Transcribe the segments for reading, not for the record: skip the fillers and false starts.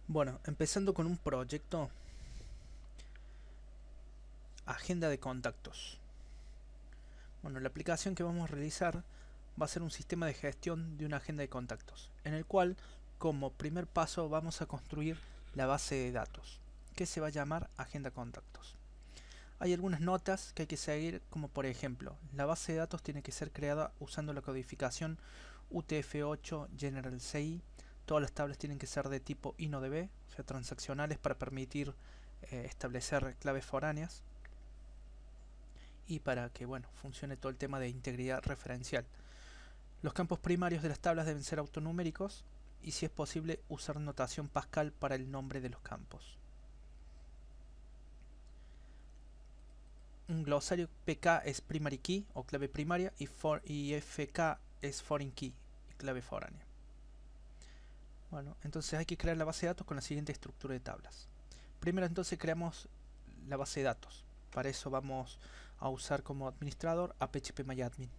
Bueno, empezando con un proyecto, agenda de contactos. Bueno, la aplicación que vamos a realizar va a ser un sistema de gestión de una agenda de contactos, en el cual, como primer paso, vamos a construir la base de datos, que se va a llamar agenda contactos. Hay algunas notas que hay que seguir, como por ejemplo, la base de datos tiene que ser creada usando la codificación UTF-8 General CI. Todas las tablas tienen que ser de tipo INODB, o sea, transaccionales para permitir establecer claves foráneas y para que bueno, funcione todo el tema de integridad referencial. Los campos primarios de las tablas deben ser autonuméricos y si es posible usar notación Pascal para el nombre de los campos. Un glosario PK es primary key o clave primaria y FK es foreign key y clave foránea. Bueno, entonces hay que crear la base de datos con la siguiente estructura de tablas. Primero entonces creamos la base de datos. Para eso vamos a usar como administrador a phpMyAdmin.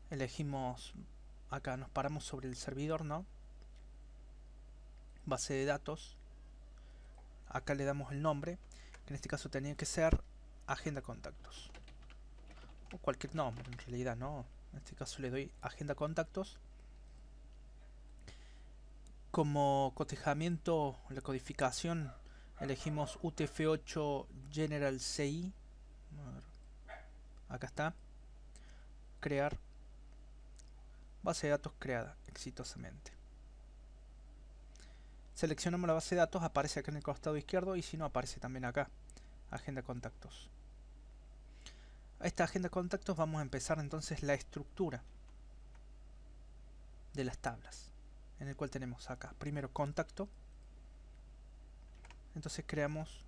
Elegimos, acá nos paramos sobre el servidor, ¿no? Base de datos. Acá le damos el nombre, que en este caso tenía que ser agenda contactos. O cualquier nombre en realidad, ¿no? En este caso le doy agenda contactos. Como cotejamiento, la codificación, elegimos UTF-8 General CI. Acá está. Crear. Base de datos creada exitosamente. Seleccionamos la base de datos, aparece acá en el costado izquierdo y si no aparece también acá. Agenda contactos. A esta agenda contactos vamos a empezar entonces la estructura de las tablas, en el cual tenemos acá primero contacto. Entonces creamos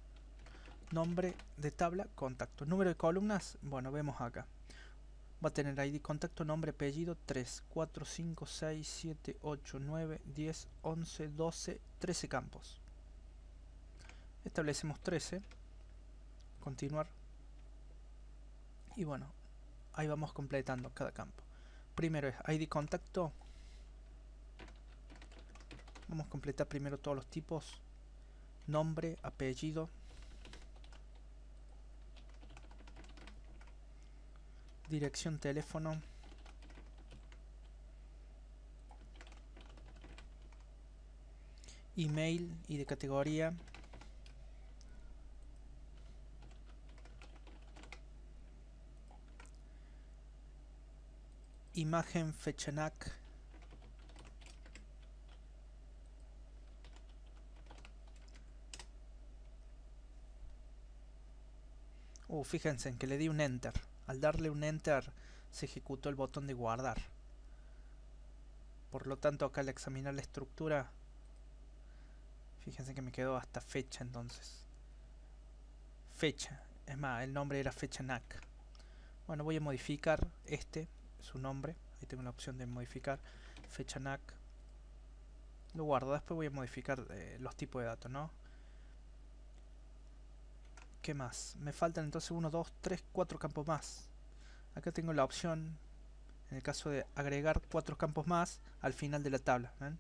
nombre de tabla, contacto. Número de columnas, bueno, vemos acá. Va a tener ID contacto, nombre, apellido, 3, 4, 5, 6, 7, 8, 9, 10, 11, 12, 13 campos. Establecemos 13. Continuar. Y bueno, ahí vamos completando cada campo. Primero es ID contacto. Vamos a completar primero todos los tipos. Nombre, apellido. Dirección, teléfono. Email y de categoría. Imagen, fecha NAC. Fíjense en que le di un enter. Al darle un enter se ejecutó el botón de guardar. Por lo tanto acá al examinar la estructura, fíjense que me quedó hasta fecha entonces. Fecha. Es más, el nombre era fecha NAC. Bueno, voy a modificar su nombre. Ahí tengo la opción de modificar fecha NAC. Lo guardo. Después voy a modificar los tipos de datos, ¿no? ¿Qué más? Me faltan entonces 1, 2, 3, 4 campos más. Acá tengo la opción, en el caso de agregar 4 campos más al final de la tabla. ¿Ven?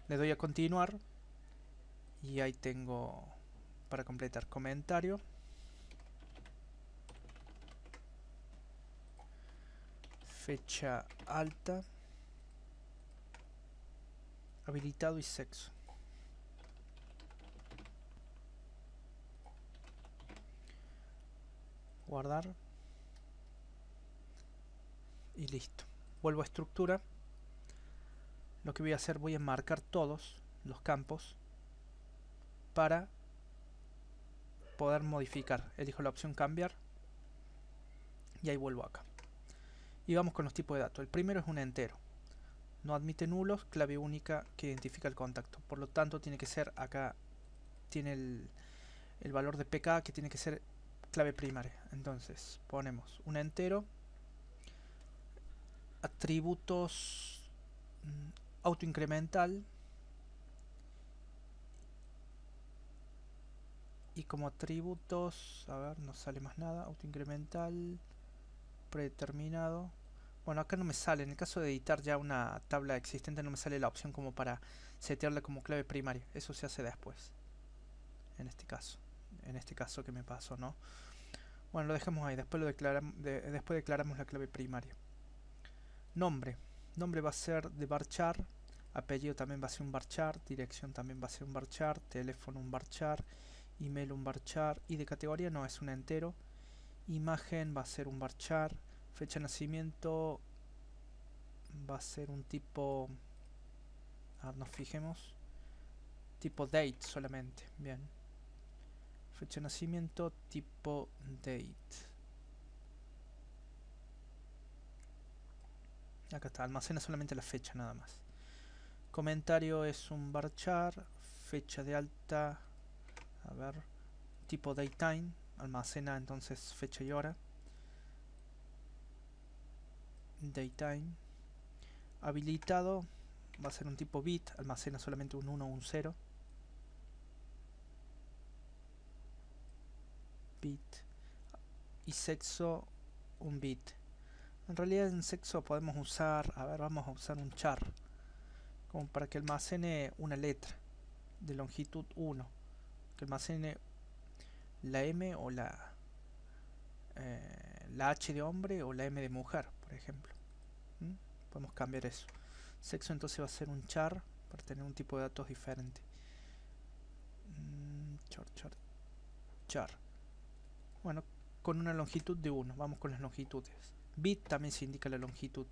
Le doy a continuar y ahí tengo para completar comentario, fecha alta, habilitado y sexo. Guardar y listo. Vuelvo a estructura. Lo que voy a hacer, voy a marcar todos los campos para poder modificar. Elijo la opción cambiar y ahí vuelvo acá. Y vamos con los tipos de datos. El primero es un entero. No admite nulos, clave única que identifica el contacto. Por lo tanto tiene que ser acá, tiene el valor de PK que tiene que ser clave primaria. Entonces ponemos un entero, atributos autoincremental y como atributos, a ver, no sale más nada, autoincremental, predeterminado. Bueno, acá no me sale, en el caso de editar ya una tabla existente no me sale la opción como para setearla como clave primaria. Eso se hace después, en este caso que me pasó, ¿no? Bueno, lo dejamos ahí, después después declaramos la clave primaria. Nombre va a ser de varchar, apellido también va a ser un varchar, dirección también va a ser un varchar, teléfono un varchar, email un varchar, y de categoría no, es un entero. Imagen va a ser un varchar, fecha de nacimiento va a ser un tipo, nos fijemos, tipo date solamente, bien. Fecha de nacimiento tipo date. Acá está, almacena solamente la fecha nada más. Comentario es un varchar, fecha de alta, a ver, tipo datetime, almacena entonces fecha y hora. Datetime. Habilitado va a ser un tipo bit, almacena solamente un 1 o un 0. Bit. Y sexo un bit. En realidad en sexo podemos usar, a ver, vamos a usar un char, como para que almacene una letra de longitud 1, que almacene la M o la H de hombre o la M de mujer, por ejemplo. Podemos cambiar eso. Sexo entonces va a ser un char para tener un tipo de datos diferente. Char. Bueno, con una longitud de 1. Vamos con las longitudes. Bit también se indica la longitud.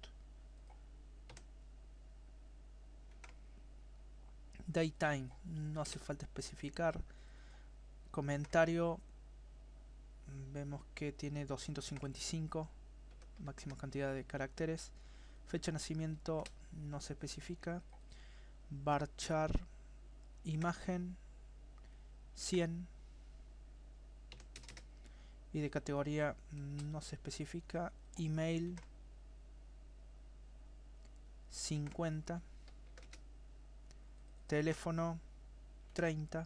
Datetime, no hace falta especificar. Comentario, vemos que tiene 255, máxima cantidad de caracteres. Fecha de nacimiento no se especifica. Varchar, imagen 100. Y de categoría no se especifica. Email 50. Teléfono 30.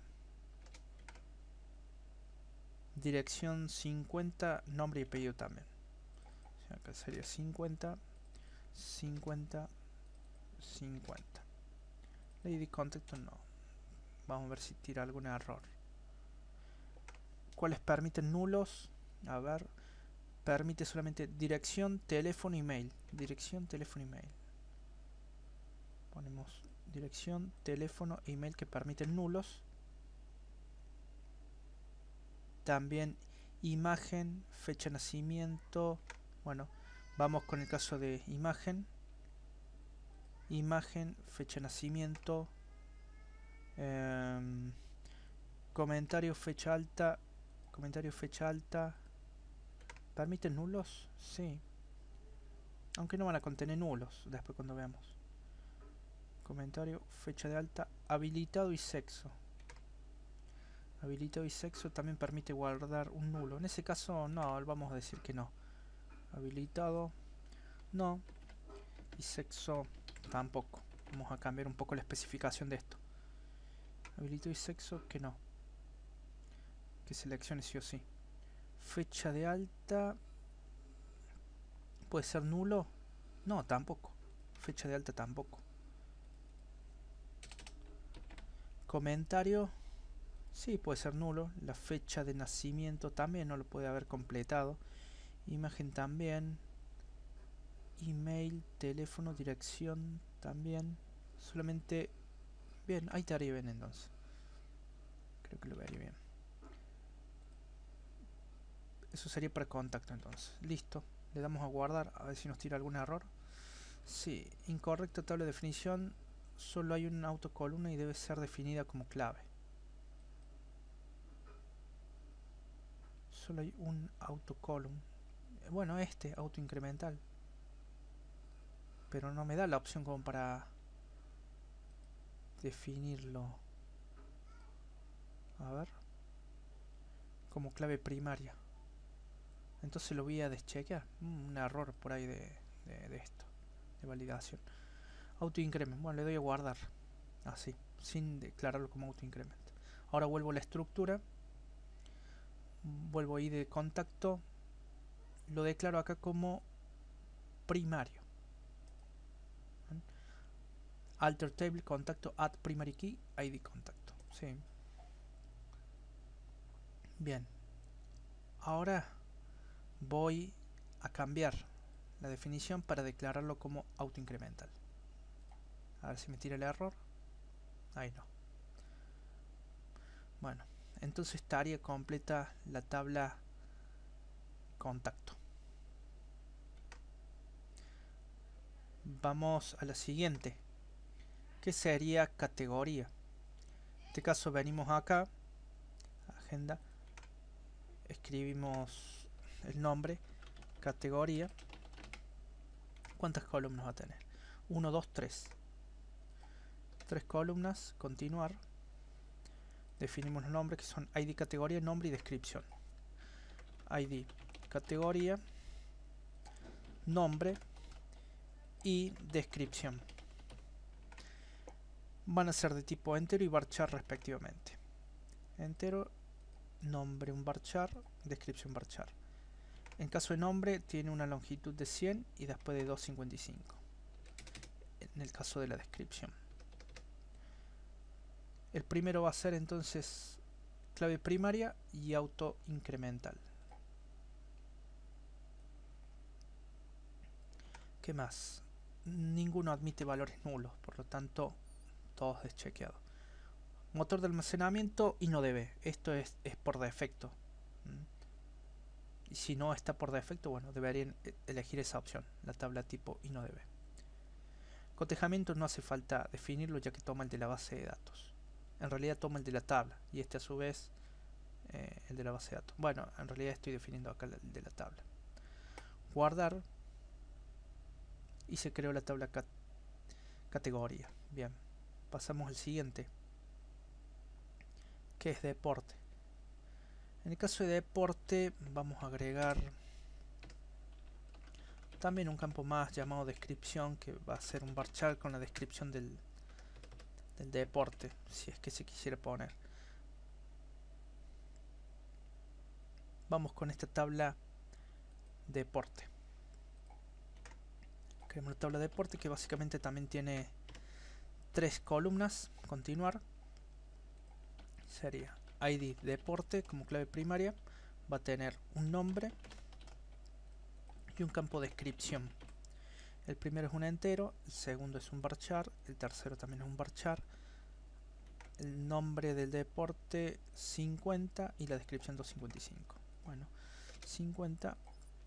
Dirección 50. Nombre y apellido también. O sea, acá sería 50. 50. 50. Lady contacto no. Vamos a ver si tira algún error. ¿Cuáles permiten nulos? A ver. Permite solamente dirección, teléfono, email. Dirección, teléfono, email. Ponemos dirección, teléfono, email que permiten nulos. También imagen, fecha de nacimiento. Bueno, vamos con el caso de imagen. Imagen, fecha de nacimiento. Comentario, fecha alta. Comentario, fecha alta. ¿Permiten nulos? Sí. Aunque no van a contener nulos después cuando veamos. Comentario, fecha de alta, habilitado y sexo. Habilitado y sexo también permite guardar un nulo. En ese caso no, vamos a decir que no. Habilitado, no. Y sexo tampoco. Vamos a cambiar un poco la especificación de esto. Habilitado y sexo que no. Que seleccione sí o sí. Fecha de alta. ¿Puede ser nulo? No, tampoco. Fecha de alta tampoco. Comentario. Sí, puede ser nulo. La fecha de nacimiento también no lo puede haber completado. Imagen también. Email, teléfono, dirección también. Solamente... Bien, ahí estaría bien entonces. Creo que lo vería bien. Eso sería para contacto entonces. Listo. Le damos a guardar a ver si nos tira algún error. Sí, incorrecta tabla de definición. Solo hay una autocolumna y debe ser definida como clave. Solo hay un autocolumn. Bueno, este autoincremental. Pero no me da la opción como para definirlo. A ver. Como clave primaria. Entonces lo voy a deschequear. Un error por ahí de esto. De validación. Autoincrement. Bueno, le doy a guardar. Así. Sin declararlo como autoincrement. Ahora vuelvo a la estructura. Vuelvo ahí de contacto. Lo declaro acá como primario. alter table contacto add primary key id contacto. Sí. Bien, ahora voy a cambiar la definición para declararlo como autoincremental. A ver si me tira el error. Ahí no. Bueno, entonces estaría completa la tabla contacto. Vamos a la siguiente, que sería categoría. En este caso venimos acá, agenda, escribimos el nombre, categoría. ¿Cuántas columnas va a tener? 1, 2, 3. 3 columnas, continuar. Definimos los nombres que son id categoría, nombre y descripción. Id categoría, nombre y descripción. Van a ser de tipo entero y varchar respectivamente. Entero, nombre un varchar, descripción varchar. En caso de nombre tiene una longitud de 100 y después de 255. En el caso de la descripción. El primero va a ser entonces clave primaria y auto incremental. ¿Qué más? Ninguno admite valores nulos, por lo tanto todos deschequeados. Motor de almacenamiento InnoDB. Esto es por defecto. Y si no está por defecto, bueno, deberían elegir esa opción, la tabla tipo InnoDB. Cotejamiento no hace falta definirlo, ya que toma el de la base de datos. En realidad toma el de la tabla y este a su vez el de la base de datos. Bueno, en realidad estoy definiendo acá el de la tabla. Guardar y se creó la tabla categoría. Bien, pasamos al siguiente, que es deporte. En el caso de deporte vamos a agregar también un campo más llamado descripción, que va a ser un varchar con la descripción del deporte, si es que se quisiera poner. Vamos con esta tabla deporte. Creamos la tabla deporte, que básicamente también tiene 3 columnas. Continuar. Sería id deporte como clave primaria. Va a tener un nombre y un campo de descripción. El primero es un entero, el segundo es un varchar, el tercero también es un varchar. El nombre del deporte 50 y la descripción 255. Bueno, 50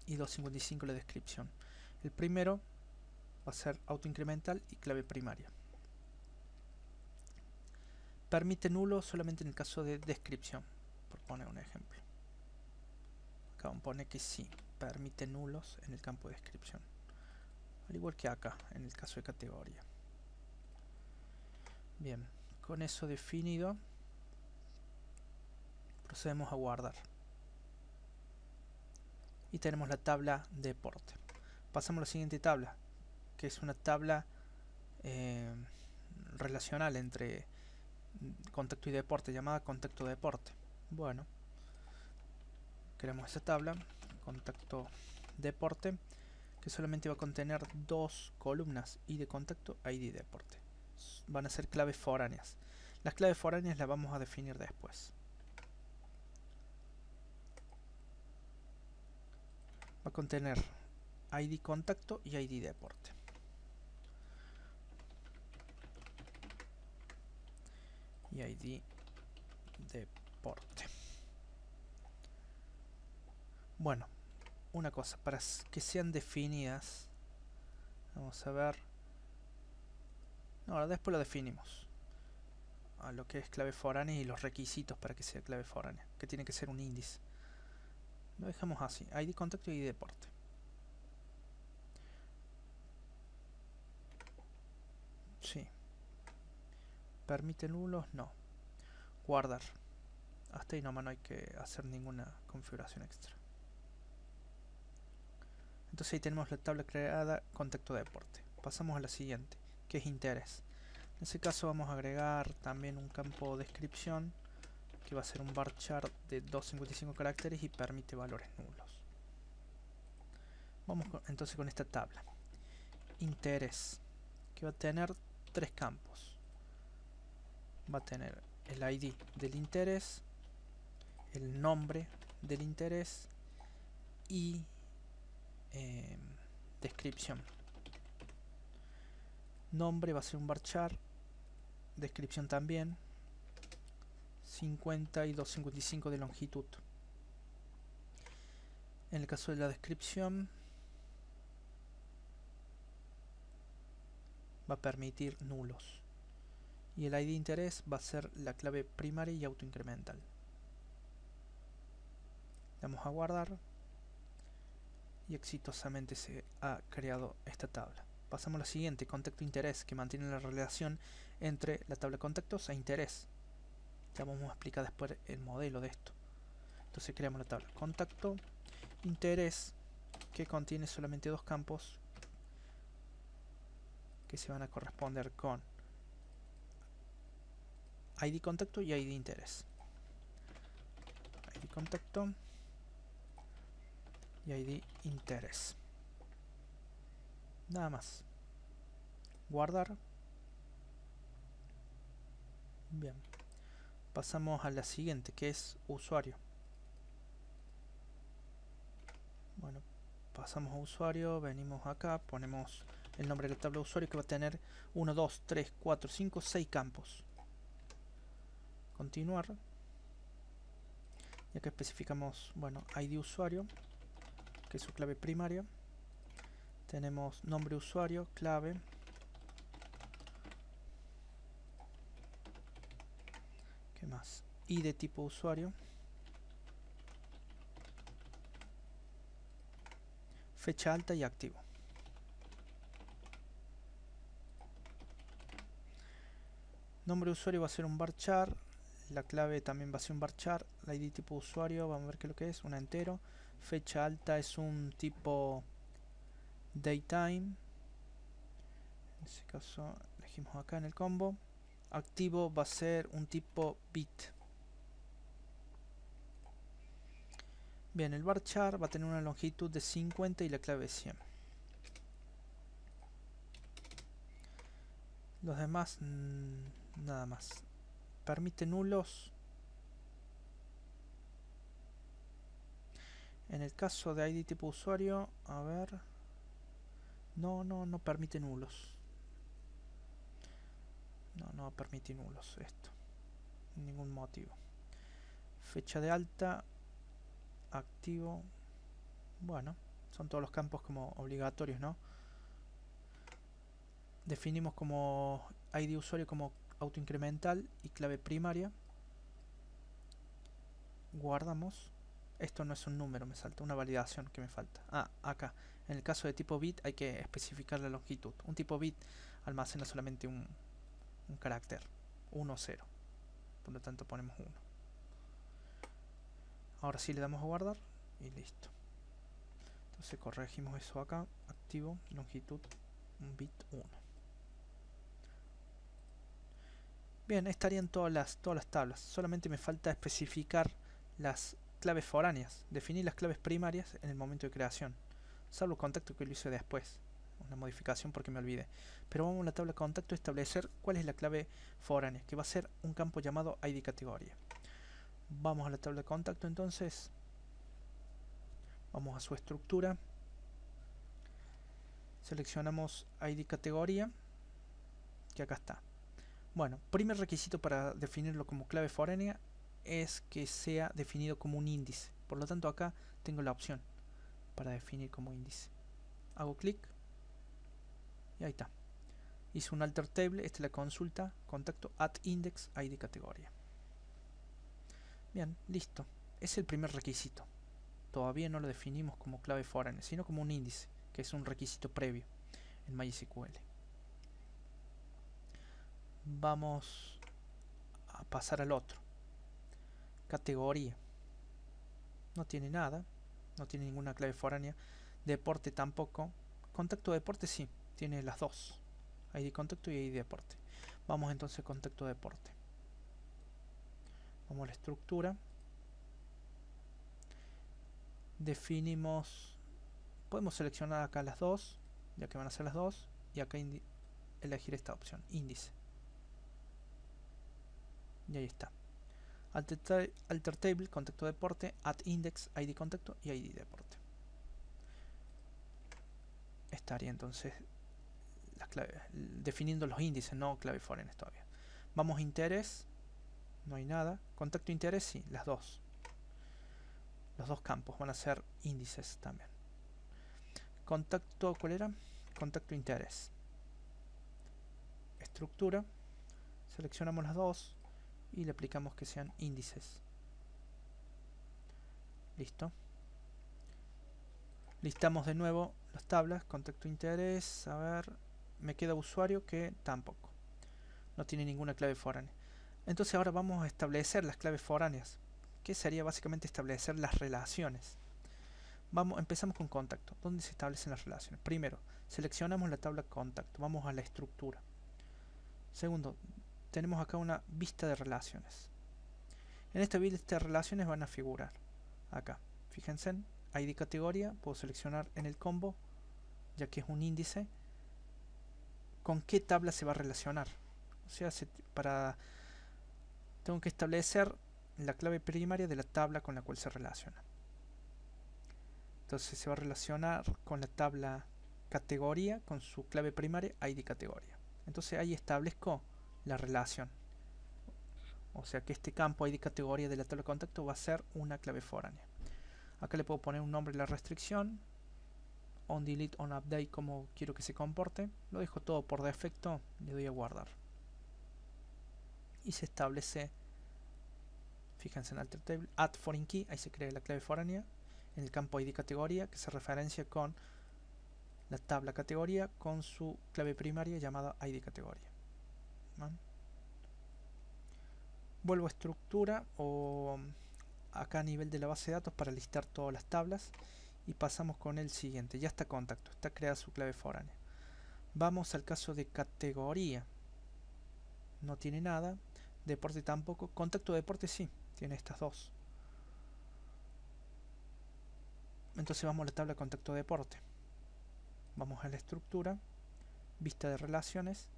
y 255 la descripción. El primero va a ser autoincremental y clave primaria. Permite nulo solamente en el caso de descripción, por poner un ejemplo. Acá vamos a poner que sí, permite nulos en el campo de descripción. Al igual que acá, en el caso de categoría. Bien, con eso definido, procedemos a guardar. Y tenemos la tabla deporte. Pasamos a la siguiente tabla, que es una tabla relacional entre contacto y deporte, llamada contacto deporte. Bueno, creamos esta tabla, contacto deporte, que solamente va a contener 2 columnas, id contacto, id deporte. Van a ser claves foráneas. Las claves foráneas las vamos a definir después. Va a contener id contacto y id deporte. Y id deporte. Bueno, una cosa, para que sean definidas, vamos a ver. Ahora después lo definimos. A lo que es clave foránea y los requisitos para que sea clave foránea, que tiene que ser un índice. Lo dejamos así, id contacto y id deporte. Sí. ¿Permite nulos? No. Guardar. Hasta ahí nomás no hay que hacer ninguna configuración extra. Entonces ahí tenemos la tabla creada, contacto deporte. Pasamos a la siguiente, que es interés. En ese caso vamos a agregar también un campo de descripción, que va a ser un varchar de 255 caracteres y permite valores nulos. Vamos entonces con esta tabla. Interés, que va a tener tres campos. Va a tener el ID del interés, el nombre del interés y descripción. Nombre va a ser un varchar, descripción también, 50 y 255 de longitud. En el caso de la descripción va a permitir nulos y el ID de interés va a ser la clave primaria y autoincremental. Damos a guardar y exitosamente se ha creado esta tabla. Pasamos a la siguiente, contacto interés, que mantiene la relación entre la tabla de contactos e interés. Ya vamos a explicar después el modelo de esto. Entonces creamos la tabla contacto interés, que contiene solamente dos campos que se van a corresponder con ID contacto y ID interés. ID contacto y ID interés. Nada más. Guardar. Bien. Pasamos a la siguiente, que es usuario. Bueno, pasamos a usuario, venimos acá, ponemos el nombre de la tabla de usuario, que va a tener 1, 2, 3, 4, 5, 6 campos. Continuar. Y acá especificamos, bueno, ID usuario, que es su clave primaria. Tenemos nombre usuario, clave. ¿Qué más? ID tipo usuario. Fecha alta y activo. Nombre de usuario va a ser un varchar. La clave también va a ser un varchar. La ID tipo usuario, vamos a ver qué es lo que es, un entero. Fecha alta es un tipo daytime. En ese caso elegimos acá en el combo. Activo va a ser un tipo bit. Bien, el varchar va a tener una longitud de 50 y la clave 100. Los demás, nada más. Permite nulos. En el caso de ID tipo usuario, a ver. No permite nulos. No permite nulos esto. Ningún motivo. Fecha de alta. Activo. Bueno, son todos los campos como obligatorios, ¿no? Definimos como ID usuario como autoincremental y clave primaria. Guardamos. Esto no es un número, me salta una validación que me falta. Ah, acá. En el caso de tipo bit hay que especificar la longitud. Un tipo bit almacena solamente un carácter. 1 o 0. Por lo tanto ponemos 1. Ahora sí le damos a guardar y listo. Entonces corregimos eso acá. Activo, longitud, un bit 1. Bien, estarían todas las tablas. Solamente me falta especificar las claves foráneas. Definir las claves primarias en el momento de creación. Salvo el contacto que lo hice después. Una modificación porque me olvidé. Pero vamos a la tabla de contacto a establecer cuál es la clave foránea, que va a ser un campo llamado ID categoría. Vamos a la tabla de contacto entonces. Vamos a su estructura. Seleccionamos ID categoría, que acá está. Bueno, primer requisito para definirlo como clave foránea es que sea definido como un índice. Por lo tanto acá tengo la opción para definir como índice. Hago clic y ahí está. Hice un alter table, esta es la consulta, contacto add index ID categoría. Bien, listo. Es el primer requisito. Todavía no lo definimos como clave foránea, sino como un índice, que es un requisito previo en MySQL. Vamos a pasar al otro. Categoría. No tiene nada, no tiene ninguna clave foránea. Deporte tampoco. Contacto deporte sí, tiene las dos. ID contacto y ID deporte. Vamos entonces a contacto deporte. Vamos a la estructura. Definimos. Podemos seleccionar acá las dos, ya que van a ser las dos. Y acá elegir esta opción, índice. Y ahí está. Alter table, contacto deporte, add index, id contacto y id deporte. Estaría entonces las claves, definiendo los índices, no clave foreign todavía. Vamos a interés, no hay nada. Contacto interés, sí, las dos. Los dos campos van a ser índices también. Contacto, ¿cuál era? Contacto interés. Estructura, seleccionamos las dos y le aplicamos que sean índices. Listo. Listamos de nuevo las tablas, contacto interés, a ver, me queda usuario que tampoco. No tiene ninguna clave foránea. Entonces ahora vamos a establecer las claves foráneas, que sería básicamente establecer las relaciones. Empezamos con contacto. ¿Dónde se establecen las relaciones? Primero, seleccionamos la tabla contacto, vamos a la estructura. Segundo, tenemos acá una vista de relaciones. En esta vista de relaciones van a figurar acá. Fíjense en ID categoría, puedo seleccionar en el combo, ya que es un índice, con qué tabla se va a relacionar. O sea, tengo que establecer la clave primaria de la tabla con la cual se relaciona. Entonces se va a relacionar con la tabla categoría con su clave primaria ID categoría. Entonces ahí establezco la relación. O sea que este campo ID categoría de la tabla de contacto va a ser una clave foránea. Acá le puedo poner un nombre a la restricción, on delete, on update, como quiero que se comporte. Lo dejo todo por defecto, le doy a guardar. Y se establece, fíjense en alter table, add foreign key, ahí se crea la clave foránea en el campo ID categoría, que se referencia con la tabla categoría con su clave primaria llamada ID categoría. ¿Vale? Vuelvo a estructura o acá a nivel de la base de datos para listar todas las tablas y pasamos con el siguiente. Ya está contacto, está creada su clave foránea. Vamos al caso de categoría. No tiene nada. Deporte tampoco. Contacto deporte sí, tiene estas dos. Entonces vamos a la tabla contacto deporte. Vamos a la estructura, vista de relaciones.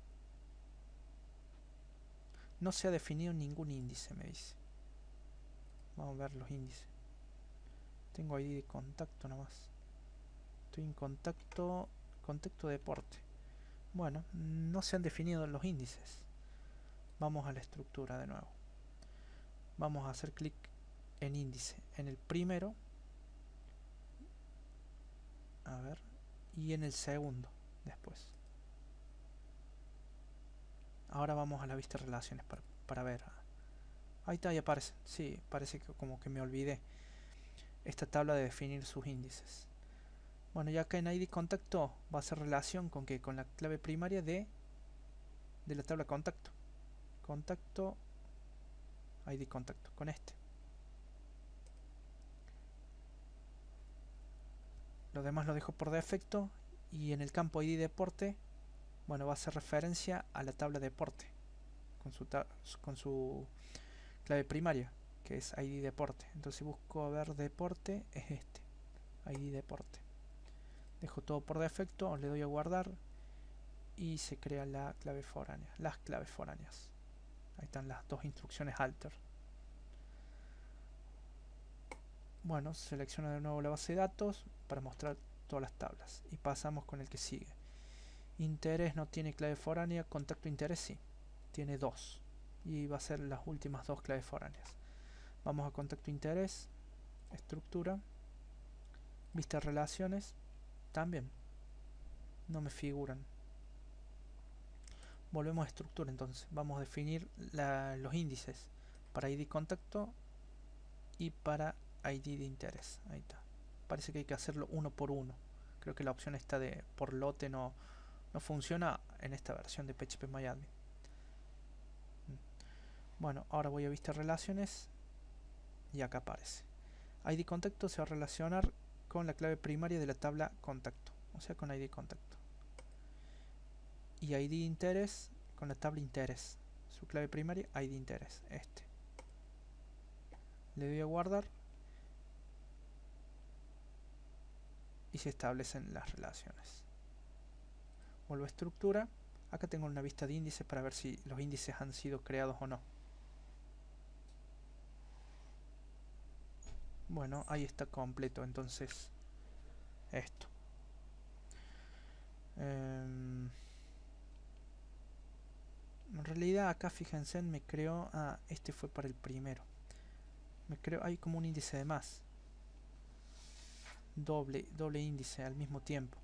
No se ha definido ningún índice, me dice. Vamos a ver los índices. Tengo ID de contacto nomás. Estoy en contacto deporte. Bueno, no se han definido los índices. Vamos a la estructura de nuevo. Vamos a hacer clic en índice. En el primero. A ver. Y en el segundo. Después. Ahora vamos a la vista de relaciones para ver. Ahí está, ya aparece. Sí, parece que como que me olvidé esta tabla de definir sus índices. Bueno, ya acá en ID contacto va a hacer relación con que con la clave primaria de la tabla contacto. Contacto, ID contacto, con este. Lo demás lo dejo por defecto y en el campo ID deporte, bueno, va a hacer referencia a la tabla deporte con su clave primaria, que es ID deporte. Entonces busco a ver deporte, es este, ID deporte. Dejo todo por defecto, le doy a guardar y se crea la clave foránea, las claves foráneas. Ahí están las dos instrucciones alter. Bueno, selecciona de nuevo la base de datos para mostrar todas las tablas y pasamos con el que sigue. Interés no tiene clave foránea, contacto interés sí, tiene dos y va a ser las últimas dos claves foráneas. Vamos a contacto interés, estructura, vista relaciones, también no me figuran. Volvemos a estructura entonces, vamos a definir los índices para ID contacto y para ID de interés. Ahí está. Parece que hay que hacerlo uno por uno. Creo que la opción esta de por lote no funciona en esta versión de PHPMyAdmin. Bueno, ahora voy a vista relaciones y acá aparece. ID contacto se va a relacionar con la clave primaria de la tabla contacto, o sea con ID contacto. Y ID interés con la tabla interés. Su clave primaria, ID interés, este. Le doy a guardar y se establecen las relaciones. Vuelvo a estructura. Acá tengo una vista de índices para ver si los índices han sido creados o no. Bueno, ahí está completo, entonces esto. En realidad acá fíjense, me creó... Ah, este fue para el primero. Me creo, hay como un índice de más. Doble índice al mismo tiempo.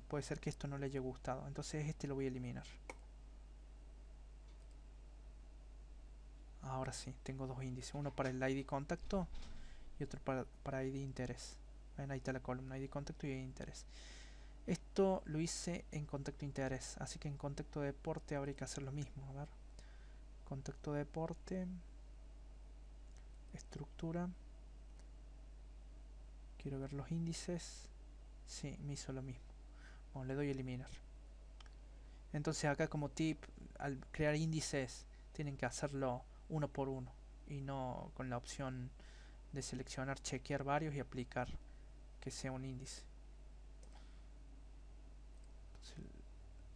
Puede ser que esto no le haya gustado, entonces este lo voy a eliminar. Ahora sí, tengo dos índices, uno para el ID contacto y otro para ID interés. Ven, ahí está la columna ID contacto y ID interés. Esto lo hice en contacto interés, así que en contacto deporte habría que hacer lo mismo. A ver, contacto deporte, estructura, quiero ver los índices. Sí, me hizo lo mismo. Bueno, le doy a eliminar. Entonces acá como tip, al crear índices tienen que hacerlo uno por uno y no con la opción de seleccionar, chequear varios y aplicar que sea un índice. Entonces,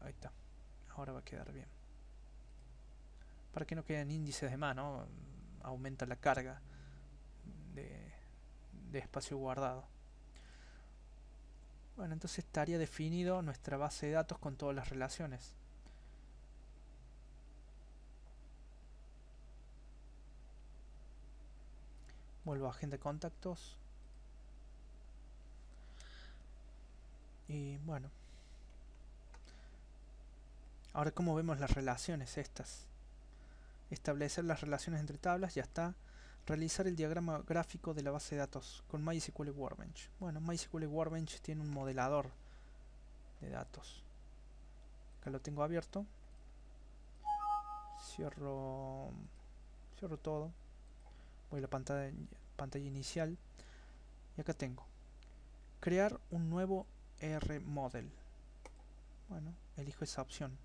ahí está, ahora va a quedar bien, para que no queden índices de más, ¿no? Aumenta la carga de espacio guardado. Bueno, entonces estaría definido nuestra base de datos con todas las relaciones. Vuelvo a agenda de contactos. Y bueno, ahora como vemos las relaciones estas. Establecer las relaciones entre tablas, ya está. Realizar el diagrama gráfico de la base de datos con MySQL Workbench. Bueno, MySQL Workbench tiene un modelador de datos. Acá lo tengo abierto. Cierro todo. Voy a la pantalla inicial. Y acá tengo. Crear un nuevo RModel. Bueno, elijo esa opción.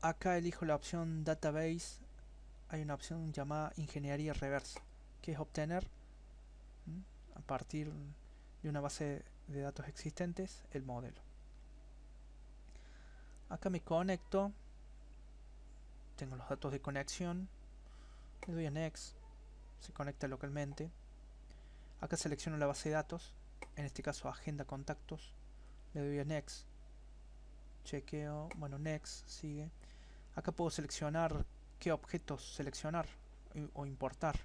Acá elijo la opción Database. Hay una opción llamada Ingeniería Reversa, que es obtener a partir de una base de datos existentes el modelo. Acá me conecto, tengo los datos de conexión, le doy a Next, se conecta localmente. Acá selecciono la base de datos, en este caso agenda contactos, le doy a Next, chequeo, bueno, Next, sigue. Acá puedo seleccionar qué objetos seleccionar o importar.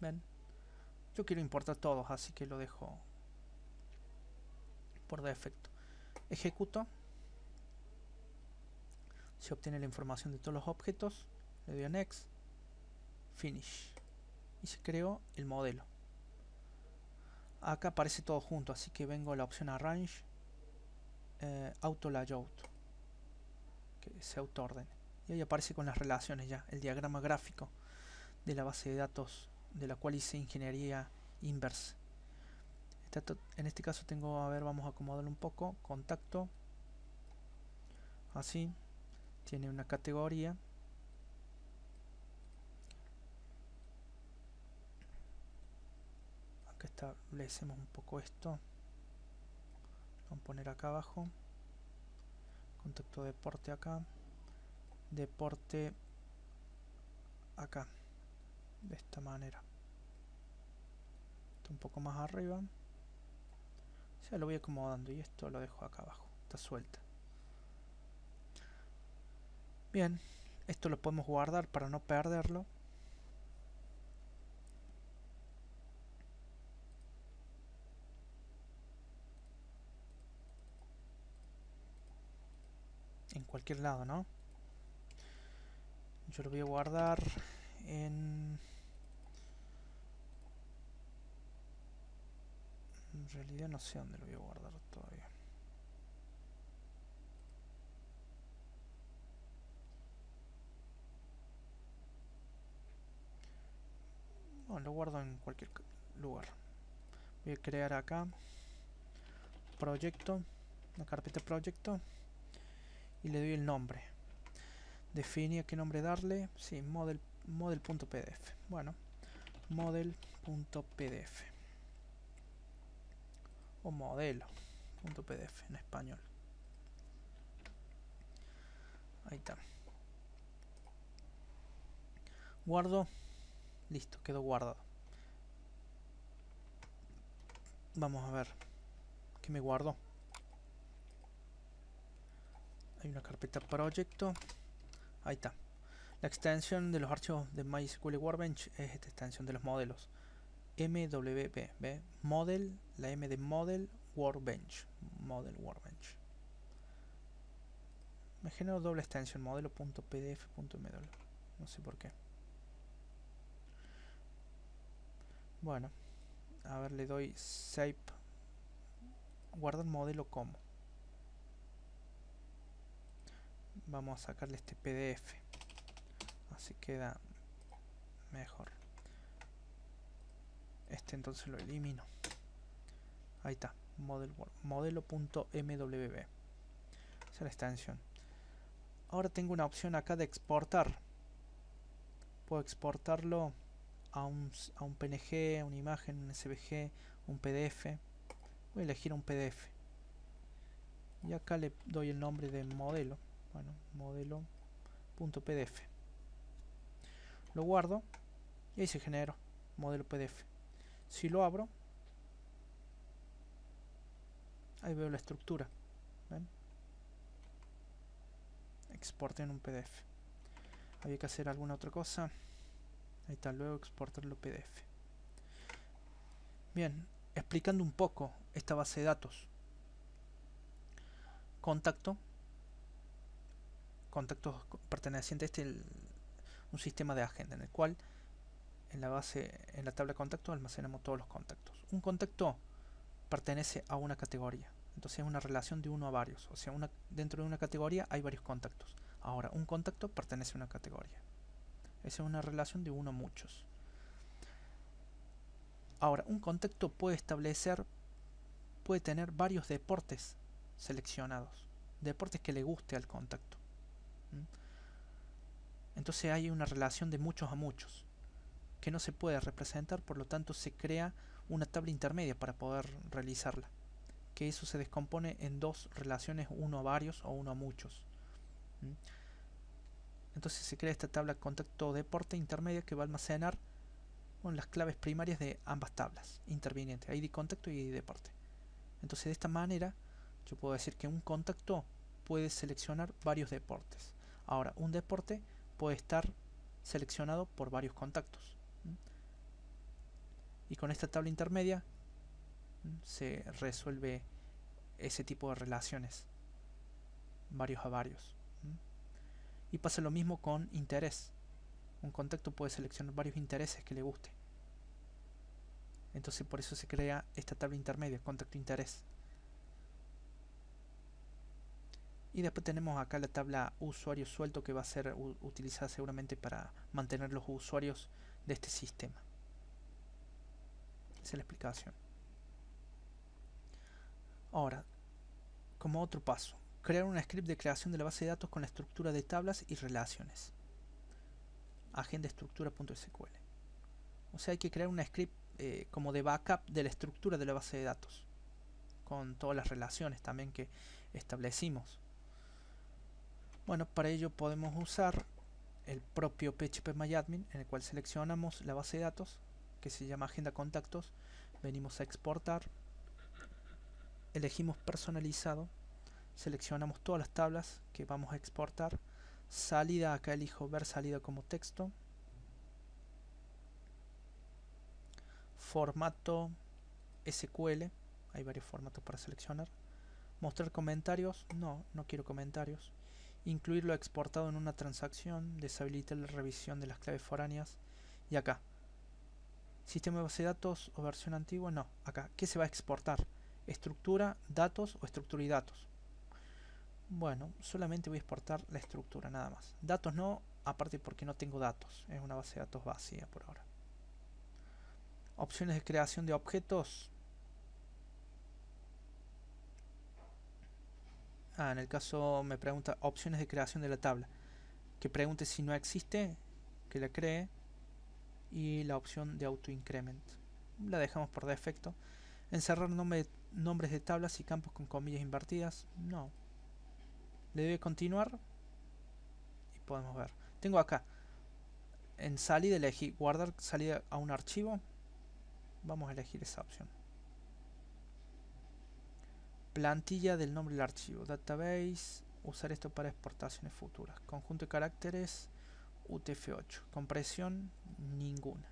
¿Ven? Yo quiero importar todos, así que lo dejo por defecto. Ejecuto. Se obtiene la información de todos los objetos. Le doy a Next. Finish. Y se creó el modelo. Acá aparece todo junto, así que vengo a la opción Arrange. Auto Layout. Que se autoordene. Y ahí aparece con las relaciones ya. El diagrama gráfico de la base de datos de la cual hice ingeniería inverse. En este caso tengo, a ver, vamos a acomodarlo un poco. Contacto. Así. Tiene una categoría. Acá establecemos un poco esto. Vamos a poner acá abajo. Contacto deporte acá. Deporte acá. De esta manera. Esto un poco más arriba. O sea, lo voy acomodando y esto lo dejo acá abajo. Está suelta. Bien, esto lo podemos guardar para no perderlo. En cualquier lado, ¿no? Yo lo voy a guardar en realidad no sé dónde lo voy a guardar todavía. Bueno, lo guardo en cualquier lugar. Voy a crear acá proyecto, una carpeta proyecto, y le doy el nombre. Define a qué nombre darle. Sí, model.pdf. Bueno, model.pdf. o modelo.pdf en español. Ahí está. Guardo. Listo, quedó guardado. Vamos a ver qué me guardó. Hay una carpeta proyecto. Ahí está. La extensión de los archivos de MySQL Workbench es esta extensión de los modelos. MWB, ¿ve? Model, la M de Model Workbench. Model Workbench. Me generó doble extensión, modelo.pdf.mw. No sé por qué. Bueno, a ver, le doy Save. Guardar modelo como. Vamos a sacarle este PDF. Así queda mejor. Este entonces lo elimino. Ahí está. Modelo.mwb. Esa es la extensión. Ahora tengo una opción acá de exportar. Puedo exportarlo a un PNG, a una imagen, un SVG, un PDF. Voy a elegir un PDF. Y acá le doy el nombre de modelo. Bueno, modelo.pdf. Lo guardo y ahí se generó modelo PDF. Si lo abro, ahí veo la estructura. ¿Ven? Exporté en un PDF. Había que hacer alguna otra cosa. Ahí está, luego exportarlo PDF. Bien, explicando un poco esta base de datos. Contactos perteneciente a un sistema de agenda en el cual en la tabla de contactos almacenamos todos los contactos. Un contacto pertenece a una categoría, entonces es una relación de uno a varios, o sea, dentro de una categoría hay varios contactos. Ahora, un contacto pertenece a una categoría. Esa es una relación de uno a muchos. Ahora, un contacto puede tener varios deportes seleccionados, deportes que le guste al contacto. Entonces hay una relación de muchos a muchos que no se puede representar, por lo tanto se crea una tabla intermedia para poder realizarla, que eso se descompone en dos relaciones, uno a varios o uno a muchos. Entonces se crea esta tabla contacto deporte intermedia que va a almacenar las claves primarias de ambas tablas intervinientes, ID contacto y ID deporte. Entonces de esta manera yo puedo decir que un contacto puede seleccionar varios deportes. Ahora, un deporte puede estar seleccionado por varios contactos. Y con esta tabla intermedia se resuelve ese tipo de relaciones, varios a varios. Y pasa lo mismo con interés. Un contacto puede seleccionar varios intereses que le guste. Entonces por eso se crea esta tabla intermedia, contacto interés. Y después tenemos acá la tabla usuario suelto, que va a ser utilizada seguramente para mantener los usuarios de este sistema. Esa es la explicación. Ahora, como otro paso, crear un script de creación de la base de datos con la estructura de tablas y relaciones. Agenda estructura.sql. O sea, hay que crear un script como de backup de la estructura de la base de datos, con todas las relaciones también que establecimos. Bueno, para ello podemos usar el propio phpMyAdmin, en el cual seleccionamos la base de datos que se llama agenda contactos, venimos a exportar, elegimos personalizado, seleccionamos todas las tablas que vamos a exportar, salida, acá elijo ver salida como texto, formato SQL, hay varios formatos para seleccionar, mostrar comentarios, no quiero comentarios, incluir lo exportado en una transacción, deshabilitar la revisión de las claves foráneas, y acá sistema de base de datos o versión antigua, no, acá, ¿qué se va a exportar? Estructura, datos o estructura y datos. Bueno, solamente voy a exportar la estructura, nada más. Datos no, aparte porque no tengo datos, es una base de datos vacía por ahora. Opciones de creación de objetos. En el caso me pregunta opciones de creación de la tabla. Que pregunte si no existe, que la cree. Y la opción de auto increment la dejamos por defecto. Encerrar no me nombres de tablas y campos con comillas invertidas. No. Le doy a continuar y podemos ver. Tengo acá, en salida elegí guardar salida a un archivo. Vamos a elegir esa opción. Plantilla del nombre del archivo. Database. Usar esto para exportaciones futuras. Conjunto de caracteres. UTF-8. Compresión. Ninguna.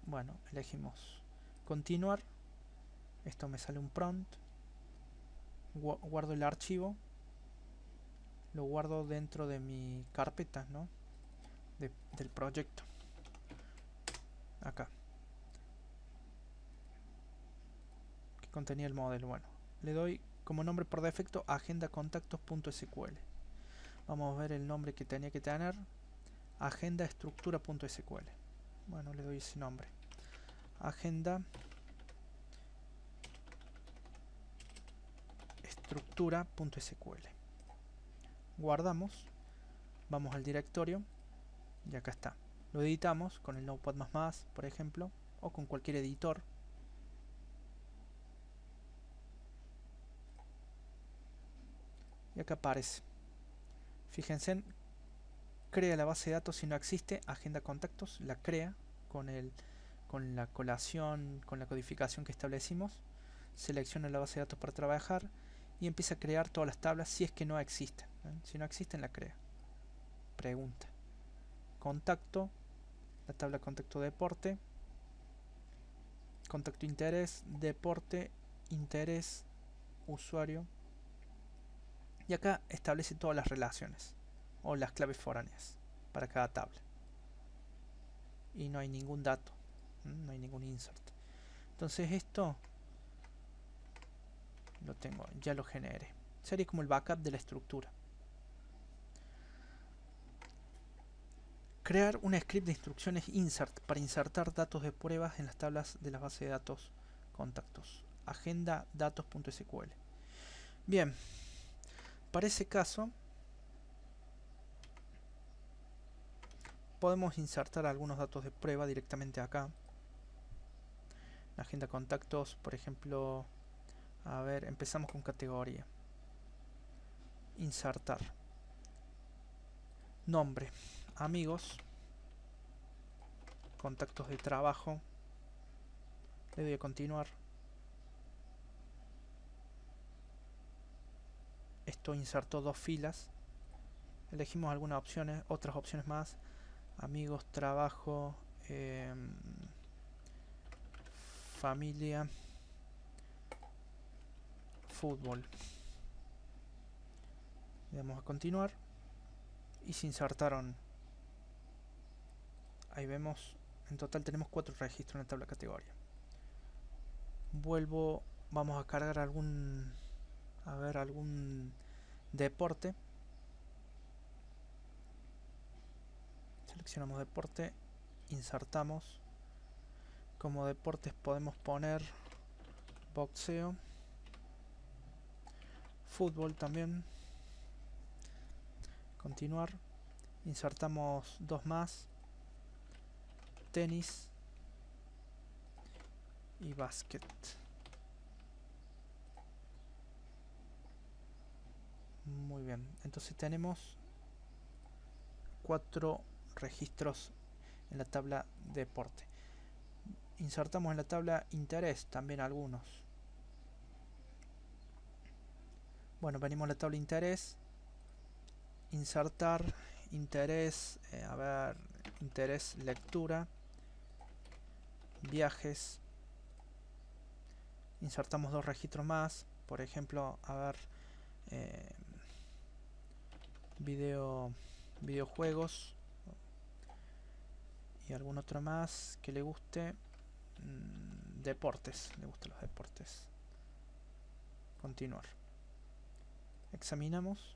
Bueno, elegimos continuar. Esto me sale un prompt. Guardo el archivo. Lo guardo dentro de mi carpeta, ¿no? Del proyecto. Acá. Que contenía el modelo. Bueno, le doy como nombre por defecto agendacontactos.sql. Vamos a ver el nombre que tenía que tener. Agendaestructura.sql. Bueno, le doy ese nombre. Agenda estructura.sql. Guardamos. Vamos al directorio. Y acá está. Lo editamos con el Notepad++, por ejemplo. O con cualquier editor. Y acá aparece. Fíjense, crea la base de datos si no existe. Agenda contactos. La crea con la colación, con la codificación que establecimos. Selecciona la base de datos para trabajar. Y empieza a crear todas las tablas si es que no existen. Si no existen, la crea. Pregunta. Contacto. La tabla contacto deporte. Contacto interés. Deporte. Interés. Usuario. Y acá establece todas las relaciones. O las claves foráneas. Para cada tabla. Y no hay ningún dato. No hay ningún insert. Entonces esto lo tengo, ya lo generé. Sería como el backup de la estructura. Crear un script de instrucciones insert para insertar datos de pruebas en las tablas de la base de datos contactos. Agenda datos.sql. Bien, para ese caso podemos insertar algunos datos de prueba directamente acá. La agenda contactos, por ejemplo, a ver, empezamos con categoría. Insertar. Nombre. Amigos. Contactos de trabajo. Le doy a continuar. Esto insertó dos filas. Elegimos algunas opciones, otras opciones más. Amigos, trabajo, familia, fútbol. Le damos a continuar. Y se insertaron. Ahí vemos. En total tenemos 4 registros en la tabla categoría. Vuelvo. Vamos a cargar algún deporte. Seleccionamos deporte, insertamos. Como deportes podemos poner boxeo, fútbol también. Continuar. Insertamos dos más. Tenis y básquet. Muy bien, entonces tenemos 4 registros en la tabla deporte. Insertamos en la tabla interés también algunos. Bueno, venimos a la tabla interés. Insertar interés, interés lectura, viajes. Insertamos 2 registros más, por ejemplo, videojuegos y algún otro más que le guste. Deportes, le gustan los deportes. Continuar. Examinamos.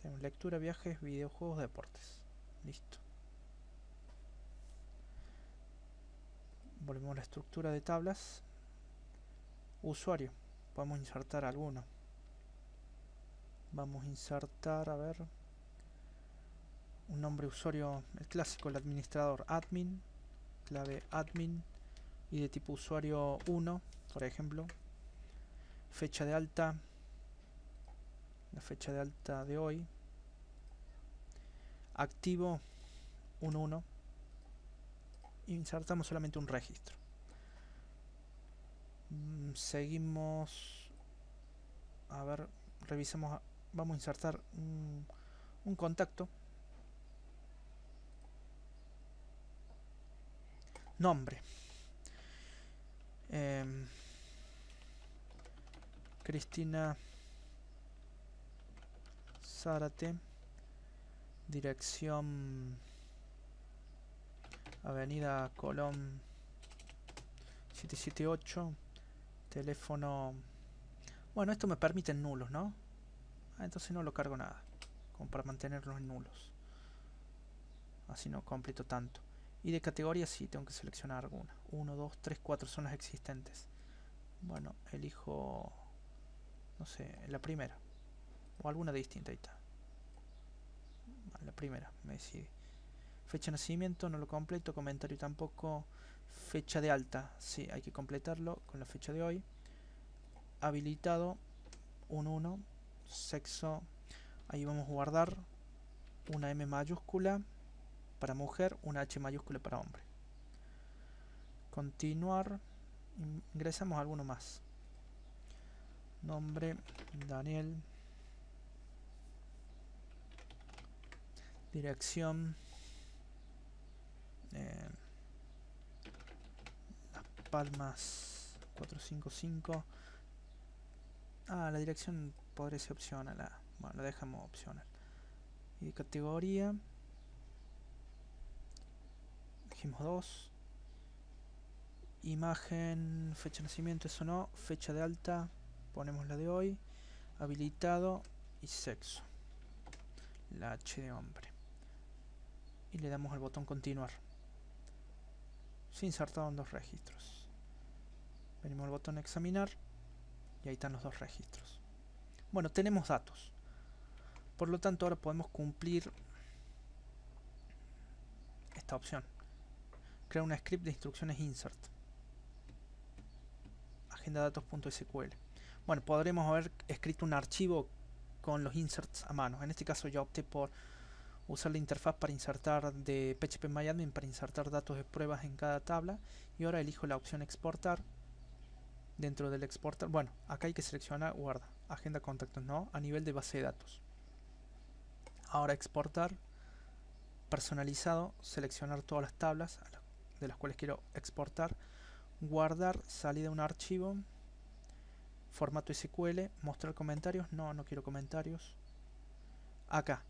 Tenemos lectura, viajes, videojuegos, deportes. Listo. Volvemos a la estructura de tablas. Usuario. Podemos insertar alguno. Vamos a insertar, un nombre usuario, el clásico, el administrador, admin, clave admin y de tipo usuario 1. por ejemplo, fecha de alta, la fecha de alta de hoy, activo 1.1, insertamos solamente un registro. Seguimos, a ver, revisemos, vamos a insertar un contacto, nombre, Cristina Zárate, dirección Avenida Colón 778, teléfono. Bueno, esto me permite en nulos, ¿no? Entonces no lo cargo nada, como para mantenerlos en nulos, así no completo tanto. Y de categoría sí, tengo que seleccionar alguna. 1, 2, 3, 4 son las existentes. Bueno, elijo, no sé, la primera o alguna distinta. Ahí está, la primera, me decidí. Fecha de nacimiento no lo completo, comentario tampoco. Fecha de alta, sí, hay que completarlo con la fecha de hoy. Habilitado 1.1, sexo, ahí vamos a guardar una M mayúscula para mujer, una H mayúscula para hombre. Continuar, ingresamos alguno más. Nombre Daniel, dirección Las Palmas 455. La dirección podría ser opcional. Bueno, la dejamos opcional. Y de categoría dijimos 2. Imagen, fecha de nacimiento, eso no. Fecha de alta, ponemos la de hoy. Habilitado y sexo, la H de hombre. Y le damos al botón continuar. Se insertaron 2 registros. Venimos al botón examinar y ahí están los 2 registros. Bueno, tenemos datos. Por lo tanto, ahora podemos cumplir esta opción. Crear una script de instrucciones insert. Agendadatos.sql. Bueno, podremos haber escrito un archivo con los inserts a mano. En este caso yo opté por usar la interfaz para insertar de PHPMyAdmin para insertar datos de pruebas en cada tabla. Y ahora elijo la opción exportar. Dentro del exportar, bueno, acá hay que seleccionar guarda, agenda contactos, no, a nivel de base de datos. Ahora exportar, personalizado, seleccionar todas las tablas de las cuales quiero exportar, guardar, salida de un archivo, formato SQL, mostrar comentarios, no, no quiero comentarios. Acá,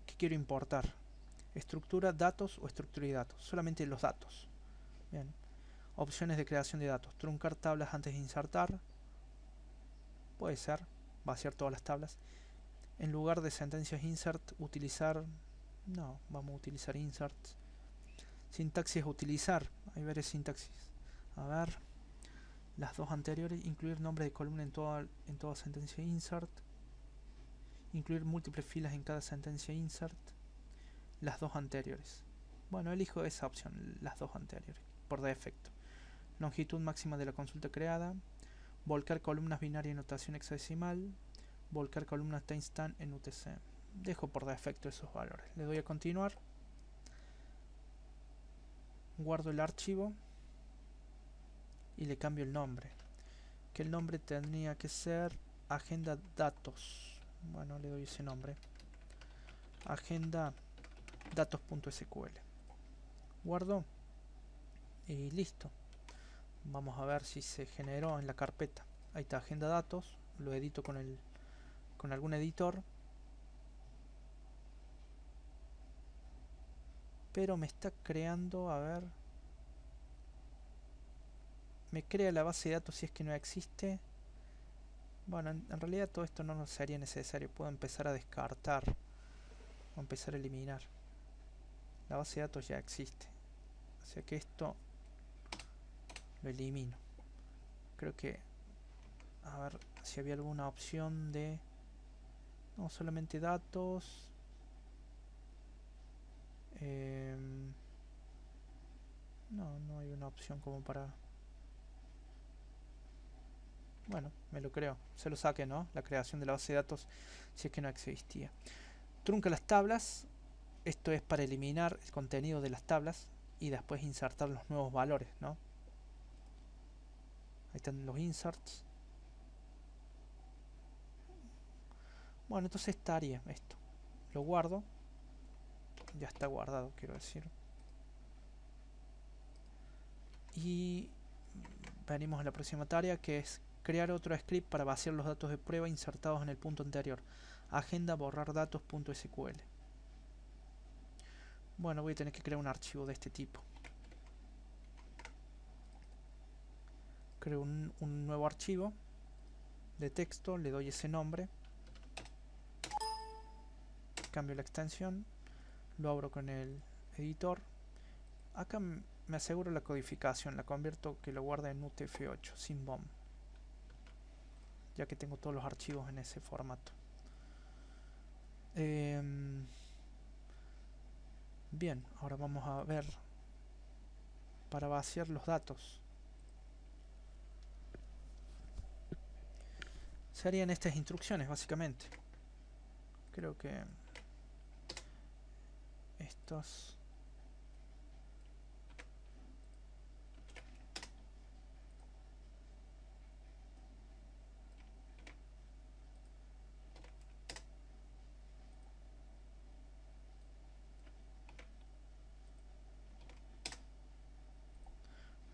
¿qué quiero importar? Estructura, datos o estructura y datos, solamente los datos. Bien. Opciones de creación de datos, truncar tablas antes de insertar, puede ser, vaciar todas las tablas. En lugar de sentencias insert, utilizar, no, vamos a utilizar insert. Sintaxis utilizar, hay varias sintaxis. A ver, las 2 anteriores, incluir nombre de columna en toda sentencia insert, incluir múltiples filas en cada sentencia insert, las 2 anteriores. Bueno, elijo esa opción, las 2 anteriores, por defecto. Longitud máxima de la consulta creada, volcar columnas binarias en notación hexadecimal, volcar columnas timestamp en UTC. Dejo por defecto esos valores. Le doy a continuar. Guardo el archivo y le cambio el nombre. Que el nombre tendría que ser agenda datos. Bueno, le doy ese nombre. Agenda datos.sql. Guardo y listo. Vamos a ver si se generó en la carpeta. Ahí está, agenda datos. Lo edito con algún editor. Pero me está creando, a ver. Me crea la base de datos si es que no existe. Bueno, en realidad todo esto no sería necesario. Puedo empezar a descartar. O empezar a eliminar. La base de datos ya existe. O sea que esto lo elimino. Creo que, a ver si había alguna opción de, no, solamente datos. No, no hay una opción como para Bueno, me lo creo. Se lo saqué, ¿no? La creación de la base de datos si es que no existía. Trunca las tablas. Esto es para eliminar el contenido de las tablas y después insertar los nuevos valores, ¿no? Ahí están los inserts. Bueno, entonces estaría esto. Lo guardo. Ya está guardado, quiero decir. Y venimos a la próxima tarea, que es crear otro script para vaciar los datos de prueba insertados en el punto anterior. Agenda borrar datos.sql. Bueno, voy a tener que crear un archivo de este tipo. Creo un nuevo archivo de texto, le doy ese nombre, cambio la extensión, lo abro con el editor. Acá me aseguro la codificación, la convierto que lo guarde en UTF-8 sin BOM, ya que tengo todos los archivos en ese formato. Bien, ahora vamos a ver para vaciar los datos. Serían estas instrucciones básicamente. Creo que estos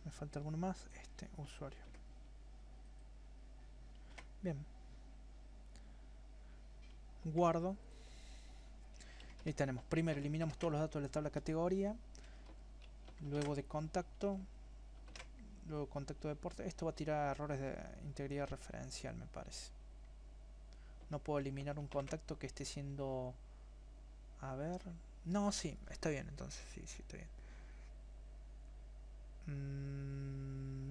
me falta alguno más, este usuario. Bien, guardo y tenemos, primero eliminamos todos los datos de la tabla categoría, luego de contacto, luego contacto de deporte. Esto va a tirar errores de integridad referencial, me parece. No puedo eliminar un contacto que esté siendo, a ver, no, sí, está bien, entonces sí, está bien.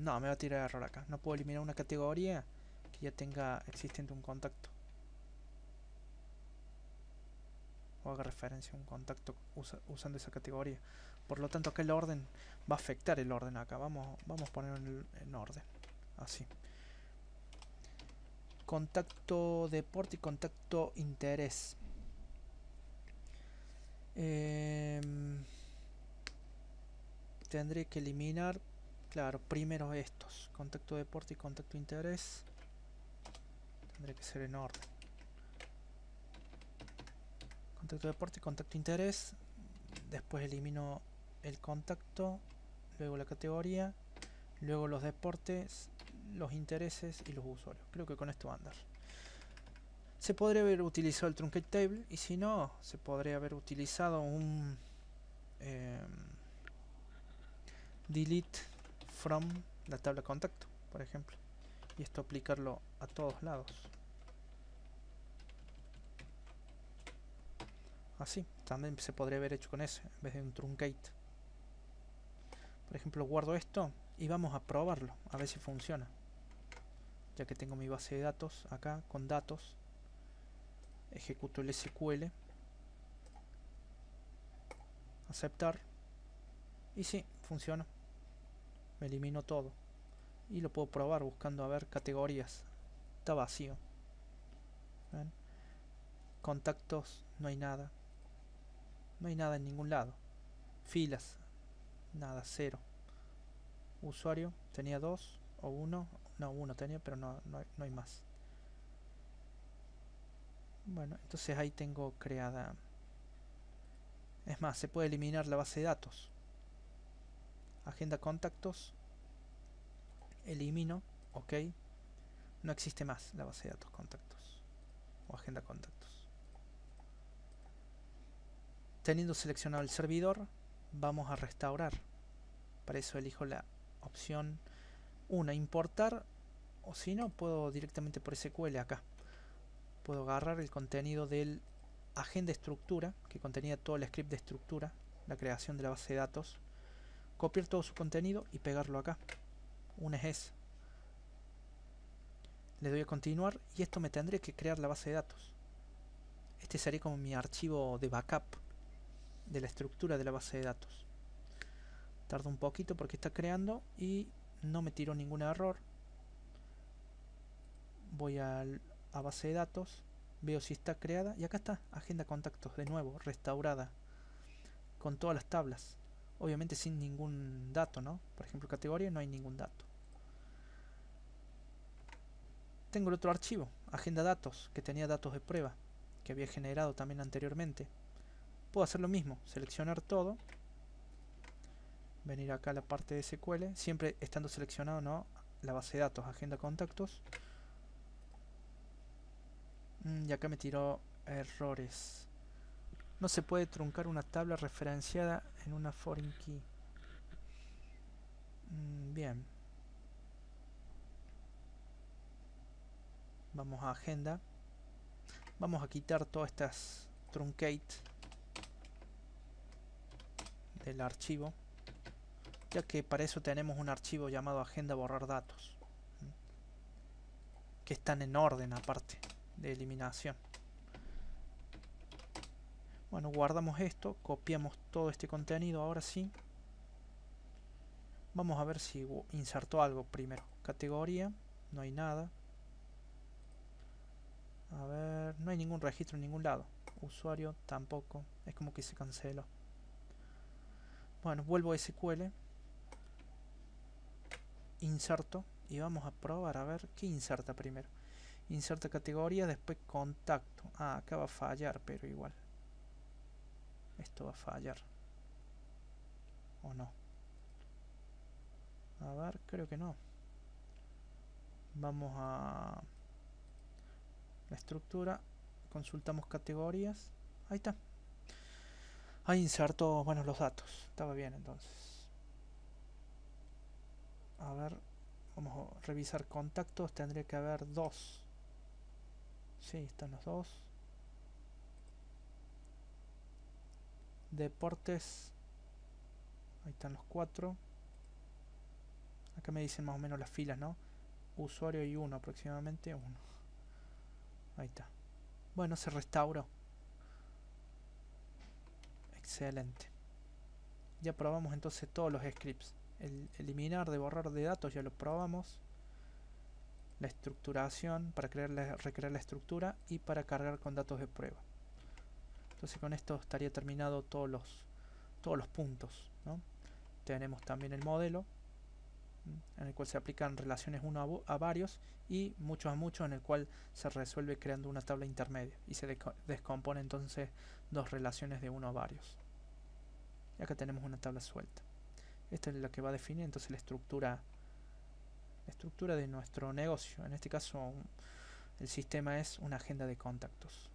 No, me va a tirar error acá. No puedo eliminar una categoría que ya tenga existente un contacto o haga referencia a un contacto usando esa categoría. Por lo tanto, acá el orden va a afectar el orden acá. Vamos a ponerlo en orden, así. Contacto deporte y contacto interés. Tendré que eliminar, claro, primero estos, contacto deporte y contacto interés. Tendré que ser en orden. Contacto deporte y contacto interés. Después elimino el contacto, luego la categoría, luego los deportes, los intereses y los usuarios. Creo que con esto va a andar. Se podría haber utilizado el truncate table, y si no, se podría haber utilizado un delete from la tabla contacto, por ejemplo, y esto aplicarlo a todos lados. Así, también se podría haber hecho con ese, en vez de un truncate. Por ejemplo, guardo esto y vamos a probarlo, a ver si funciona. Ya que tengo mi base de datos acá, con datos, ejecuto el SQL, aceptar, y sí, funciona. Me elimino todo. Y lo puedo probar buscando a ver categorías. Está vacío. ¿Ven? Contactos, no hay nada. No hay nada en ningún lado. Filas, nada, cero. Usuario, tenía 2 o 1. No, 1 tenía, pero no hay más. Bueno, entonces ahí tengo creada. Es más, se puede eliminar la base de datos. Agenda contactos. Elimino, ok. No existe más la base de datos contactos o agenda contactos. Teniendo seleccionado el servidor, vamos a restaurar. Para eso elijo la opción 1, importar, o si no, puedo directamente por SQL acá. Puedo agarrar el contenido del agenda estructura, que contenía todo el script de estructura, la creación de la base de datos, copiar todo su contenido y pegarlo acá. Una es esa. Le doy a continuar y esto me tendré que crear la base de datos. Este sería como mi archivo de backup de la estructura de la base de datos. Tarda un poquito porque está creando y no me tiró ningún error. voy a base de datos, veo si está creada y acá está, agenda contactos de nuevo, restaurada, con todas las tablas, obviamente sin ningún dato, ¿no? Por ejemplo, categoría, no hay ningún dato. Tengo el otro archivo, agenda datos, que tenía datos de prueba, que había generado también anteriormente. Puedo hacer lo mismo, seleccionar todo, venir acá a la parte de SQL, siempre estando seleccionado, ¿no?, la base de datos, agenda contactos. Y acá me tiró errores. No se puede truncar una tabla referenciada en una foreign key. Bien. Vamos a agenda. Vamos a quitar todas estas truncate del archivo, ya que para eso tenemos un archivo llamado agenda borrar datos, que están en orden aparte de eliminación. Bueno, guardamos esto, copiamos todo este contenido. Ahora sí, vamos a ver si insertó algo primero. Categoría, no hay nada. A ver, no hay ningún registro en ningún lado. Usuario tampoco, es como que se canceló. Bueno, vuelvo a SQL, inserto y vamos a probar a ver qué inserta primero. Inserta categoría, después contacto. Ah, acá va a fallar, pero igual. Esto va a fallar. ¿O no? A ver, creo que no. Vamos a la estructura, consultamos categorías. Ahí está. Ahí inserto, bueno, los datos. Estaba bien entonces. A ver, vamos a revisar contactos. Tendría que haber dos. Sí, están los dos. Deportes. Ahí están los 4. Acá me dicen más o menos las filas, ¿no? Usuario y 1 aproximadamente. 1. Ahí está. Bueno, se restauró. Excelente. Ya probamos entonces todos los scripts. El eliminar de borrar de datos ya lo probamos. La estructuración para recrear la estructura y para cargar con datos de prueba. Entonces con esto estaría terminado todos los puntos, ¿no? Tenemos también el modelo, en el cual se aplican relaciones uno a varios y muchos a muchos, en el cual se resuelve creando una tabla intermedia y se descompone entonces dos relaciones de uno a varios. Y acá tenemos una tabla suelta. Esta es la que va a definir entonces la estructura de nuestro negocio. En este caso el sistema es una agenda de contactos.